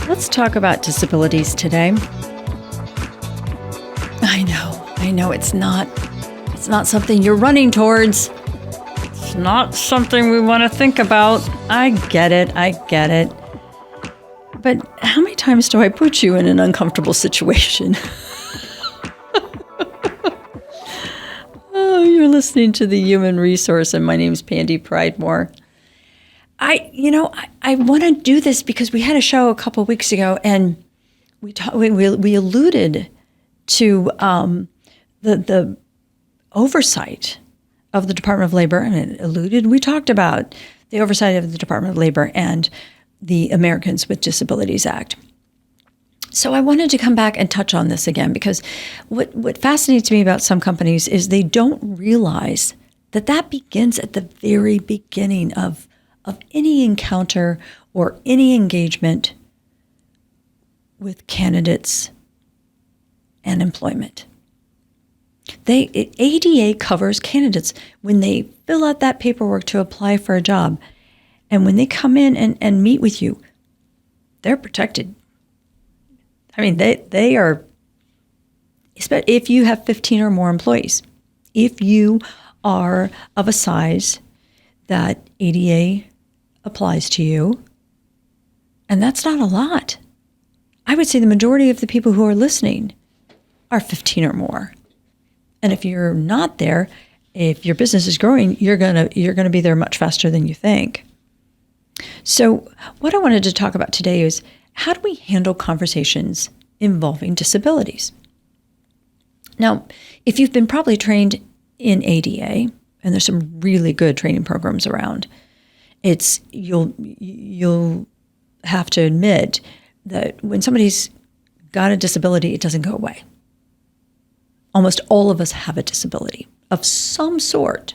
Let's talk about disabilities today. I know it's not something you're running towards. It's not something we want to think about. I get it. But how many times do I put you in an uncomfortable situation? Oh, you're listening to the Human Resource, and my name's Pandy Pridemore. I want to do this because we had a show a couple of weeks ago, and we alluded to the oversight of the Department of Labor, and we talked about the oversight of the Department of Labor and the Americans with Disabilities Act. So I wanted to come back and touch on this again, because what fascinates me about some companies is they don't realize that begins at the very beginning of any encounter or any engagement with candidates and employment. ADA covers candidates when they fill out that paperwork to apply for a job. And when they come in and meet with you, they're protected. I mean, they are, if you have 15 or more employees, if you are of a size that ADA applies to you, and that's not a lot. I would say the majority of the people who are listening are 15 or more. And if you're not there, if your business is growing, you're gonna be there much faster than you think. So what I wanted to talk about today is, how do we handle conversations involving disabilities? Now, if you've been probably trained in ADA, and there's some really good training programs around, you'll have to admit that when somebody's got a disability, it doesn't go away. Almost all of us have a disability of some sort.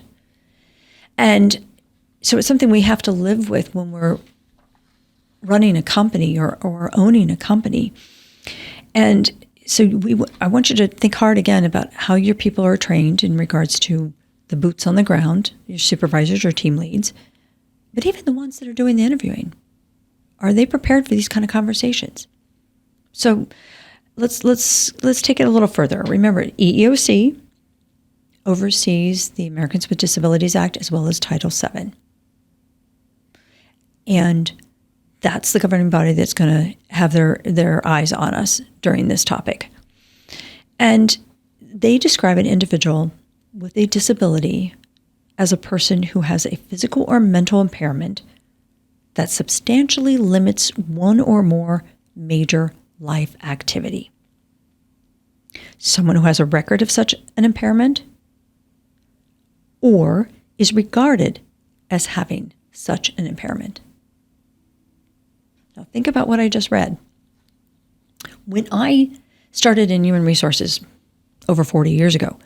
And so it's something we have to live with when we're running a company or owning a company. And so I want you to think hard again about how your people are trained in regards to the boots on the ground, your supervisors or team leads, but even the ones that are doing the interviewing. Are they prepared for these kind of conversations? So let's take it a little further. Remember, EEOC oversees the Americans with Disabilities Act as well as Title VII. And that's the governing body that's going to have their eyes on us during this topic. And they describe an individual with a disability as a person who has a physical or mental impairment that substantially limits one or more major life activity. Someone who has a record of such an impairment or is regarded as having such an impairment. Now think about what I just read. When I started in human resources over 40 years ago,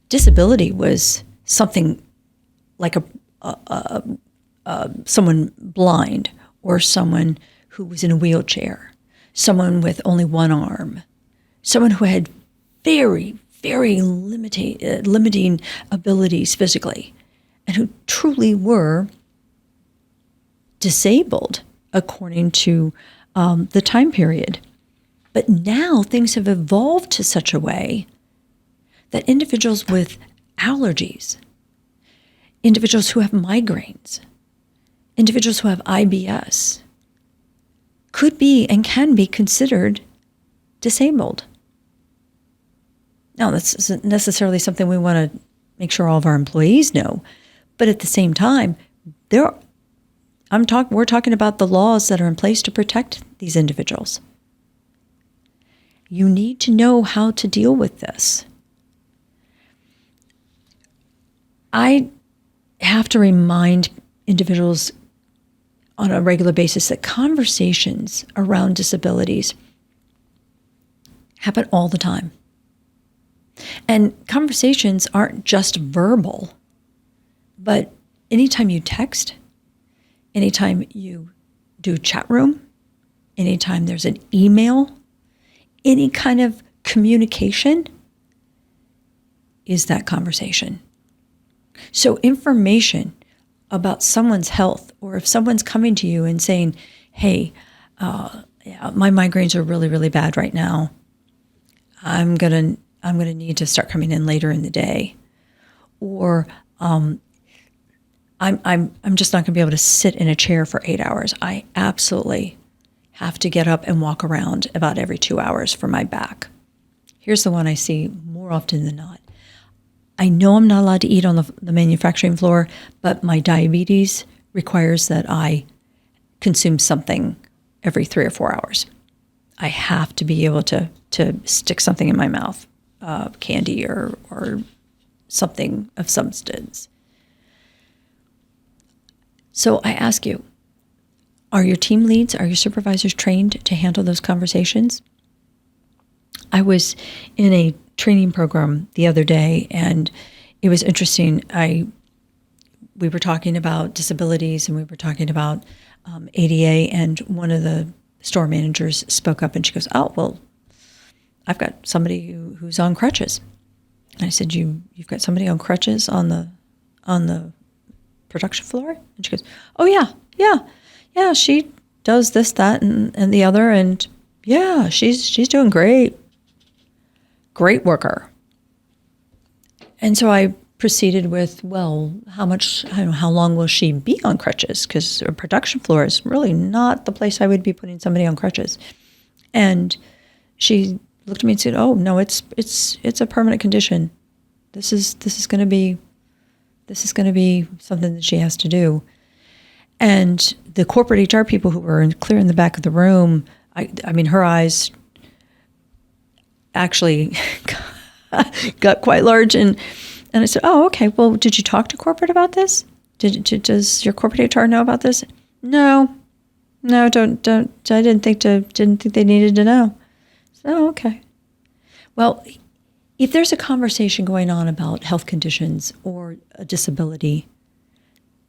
disability was something like someone blind, or someone who was in a wheelchair, someone with only one arm, someone who had very, very limiting abilities physically, and who truly were disabled according to the time period. But now things have evolved to such a way that individuals with allergies, individuals who have migraines, individuals who have IBS could be and can be considered disabled. Now, this isn't necessarily something we want to make sure all of our employees know, but at the same time, we're talking about the laws that are in place to protect these individuals. You need to know how to deal with this. I have to remind individuals on a regular basis that conversations around disabilities happen all the time. And conversations aren't just verbal, but anytime you text, anytime you do chat room, anytime there's an email, any kind of communication is that conversation. So information about someone's health, or if someone's coming to you and saying, hey, yeah, my migraines are really, really bad right now. I'm gonna need to start coming in later in the day, or I'm just not gonna be able to sit in a chair for 8 hours. I absolutely have to get up and walk around about every 2 hours for my back. Here's the one I see more often than not. I know I'm not allowed to eat on the manufacturing floor, but my diabetes requires that I consume something every 3 or 4 hours. I have to be able to stick something in my mouth, candy or something of substance. So I ask you, are your team leads, are your supervisors trained to handle those conversations? I was in a training program the other day, and it was interesting. We were talking about disabilities, and we were talking about ADA, and one of the store managers spoke up, and she goes, "Oh, well, I've got somebody who's on crutches." And I said, "You've got somebody on crutches on the production floor?" And she goes, "Oh yeah, she does this, that, and the other, and yeah, she's doing great worker." And so I proceeded with, well, how long will she be on crutches? Because a production floor is really not the place I would be putting somebody on crutches. And she looked at me and said, "Oh no, it's a permanent condition. This is going to be something that she has to do." And the corporate HR people who were clear in the back of the room, I mean, her eyes actually got quite large, and I said, "Oh, okay. Well, did you talk to corporate about this? Does your corporate HR know about this?" No, don't. I didn't think they needed to know. So, okay. Well, if there's a conversation going on about health conditions or a disability,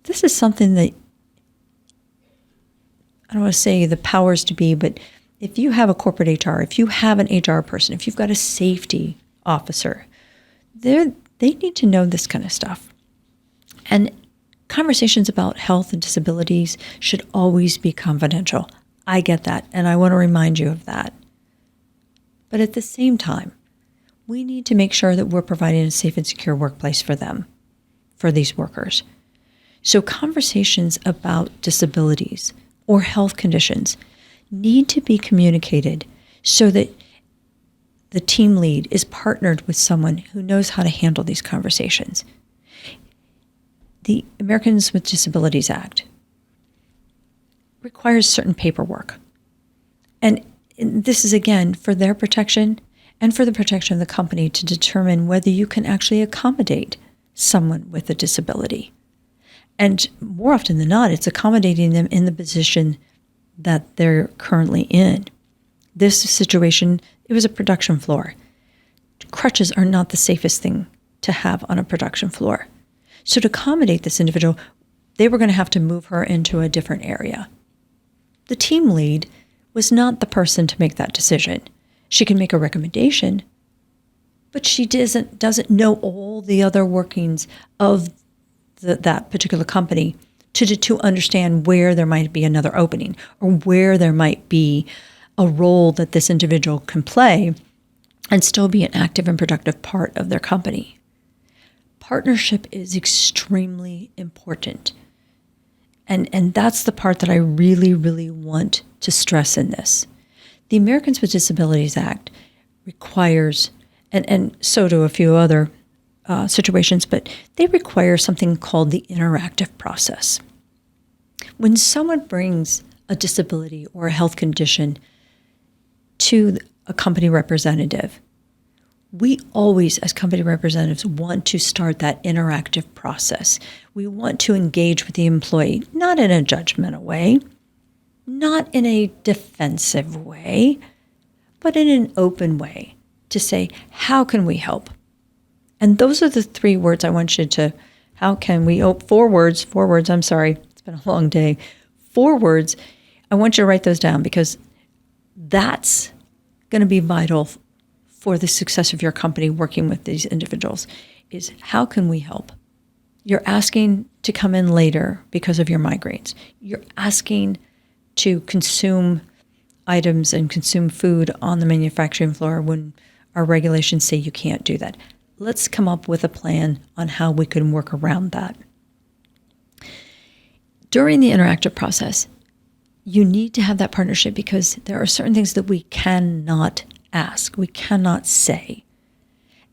this is something that, I don't want to say the powers to be, but if you have a corporate HR, if you have an HR person, if you've got a safety officer, they need to know this kind of stuff. And conversations about health and disabilities should always be confidential. I get that, and I want to remind you of that. But at the same time, we need to make sure that we're providing a safe and secure workplace for them, for these workers. So conversations about disabilities or health conditions need to be communicated so that the team lead is partnered with someone who knows how to handle these conversations. The Americans with Disabilities Act requires certain paperwork. And this is, again, for their protection and for the protection of the company to determine whether you can actually accommodate someone with a disability. And more often than not, it's accommodating them in the position that they're currently in. This situation, it was a production floor. Crutches are not the safest thing to have on a production floor. So to accommodate this individual, they were going to have to move her into a different area. The team lead was not the person to make that decision. She can make a recommendation, but she doesn't know all the other workings of that particular company to understand where there might be another opening or where there might be a role that this individual can play and still be an active and productive part of their company. Partnership is extremely important. And that's the part that I really, really want to stress in this. The Americans with Disabilities Act requires, and so do a few other situations, but they require something called the interactive process. When someone brings a disability or a health condition to a company representative, we always, as company representatives, want to start that interactive process. We want to engage with the employee, not in a judgmental way, not in a defensive way, but in an open way to say, how can we help? And those are the 3 words I want you to, how can we, 4 words, I'm sorry, it's been a long day. 4 words, I want you to write those down because that's going to be vital for the success of your company working with these individuals, is how can we help? You're asking to come in later because of your migraines. You're asking to consume items and consume food on the manufacturing floor when our regulations say you can't do that. Let's come up with a plan on how we can work around that. During the interactive process, you need to have that partnership because there are certain things that we cannot ask, we cannot say,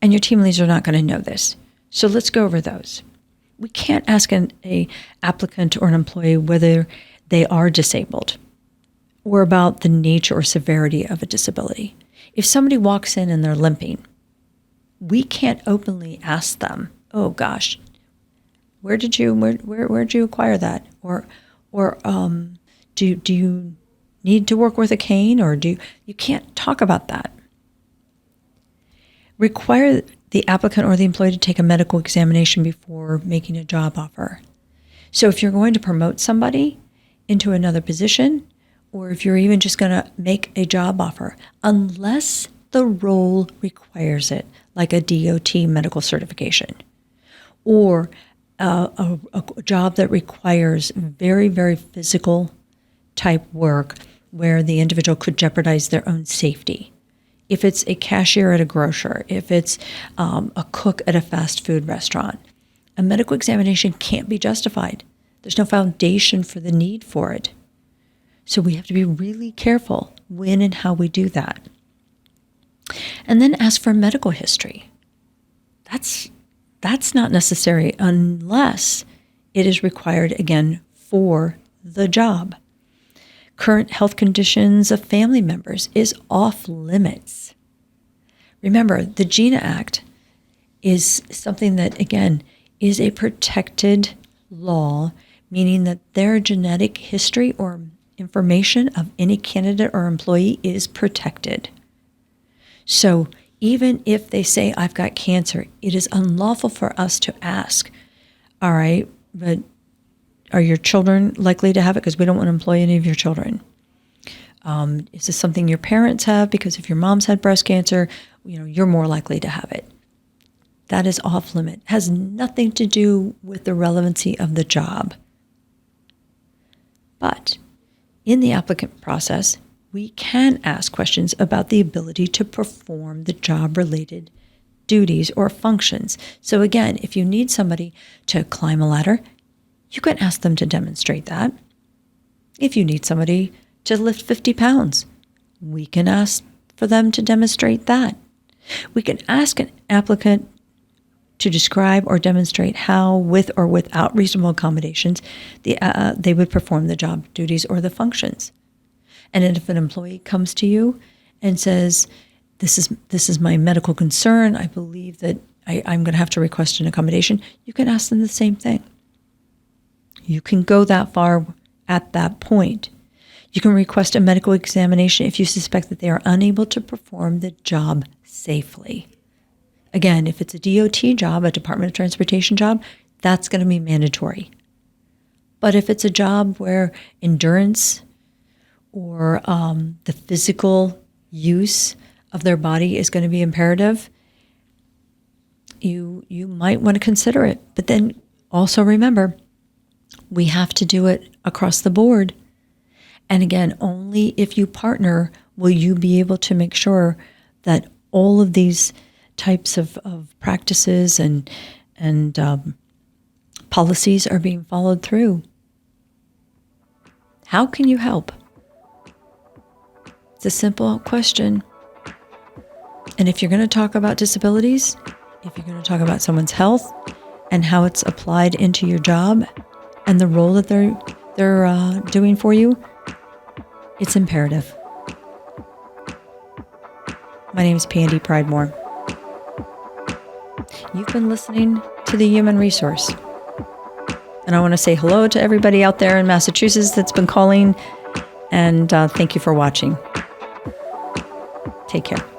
and your team leads are not going to know this. So let's go over those. We can't ask an applicant or an employee whether they are disabled or about the nature or severity of a disability. If somebody walks in and they're limping, we can't openly ask them, "Oh gosh, where did you acquire that?" Or do you need to work with a cane, or you can't talk about that. Require the applicant or the employee to take a medical examination before making a job offer. So if you're going to promote somebody into another position, or if you're even just going to make a job offer, unless the role requires it, like a DOT medical certification, or a job that requires very, very physical type work where the individual could jeopardize their own safety. If it's a cashier at a grocer, if it's a cook at a fast food restaurant, a medical examination can't be justified. There's no foundation for the need for it. So we have to be really careful when and how we do that. And then ask for medical history. That's not necessary unless it is required, again, for the job. Current health conditions of family members is off limits. Remember, the GINA Act is something that, again, is a protected law, meaning that their genetic history or information of any candidate or employee is protected. So even if they say, "I've got cancer," it is unlawful for us to ask, "All right, but are your children likely to have it?" Because we don't want to employ any of your children. Is this something your parents have? Because if your mom's had breast cancer, you're more likely to have it. That is off limit. It has nothing to do with the relevancy of the job. But in the applicant process, we can ask questions about the ability to perform the job-related duties or functions. So again, if you need somebody to climb a ladder, you can ask them to demonstrate that. If you need somebody to lift 50 pounds, we can ask for them to demonstrate that. We can ask an applicant to describe or demonstrate how, with or without reasonable accommodations, they would perform the job duties or the functions. And if an employee comes to you and says, this is my medical concern, I believe that I'm going to have to request an accommodation, you can ask them the same thing. You can go that far at that point. You can request a medical examination if you suspect that they are unable to perform the job safely. Again, if it's a DOT job, a Department of Transportation job, that's going to be mandatory. But if it's a job where endurance or the physical use of their body is going to be imperative, you might want to consider it. But then also remember, we have to do it across the board. And again, only if you partner will you be able to make sure that all of these types of practices and policies are being followed through. How can you help? It's a simple question. And if you're going to talk about disabilities, if you're going to talk about someone's health and how it's applied into your job and the role that they're doing for you, it's imperative. My name is Pandy Pridemore. You've been listening to The Human Resource. And I want to say hello to everybody out there in Massachusetts that's been calling. And thank you for watching. Take care.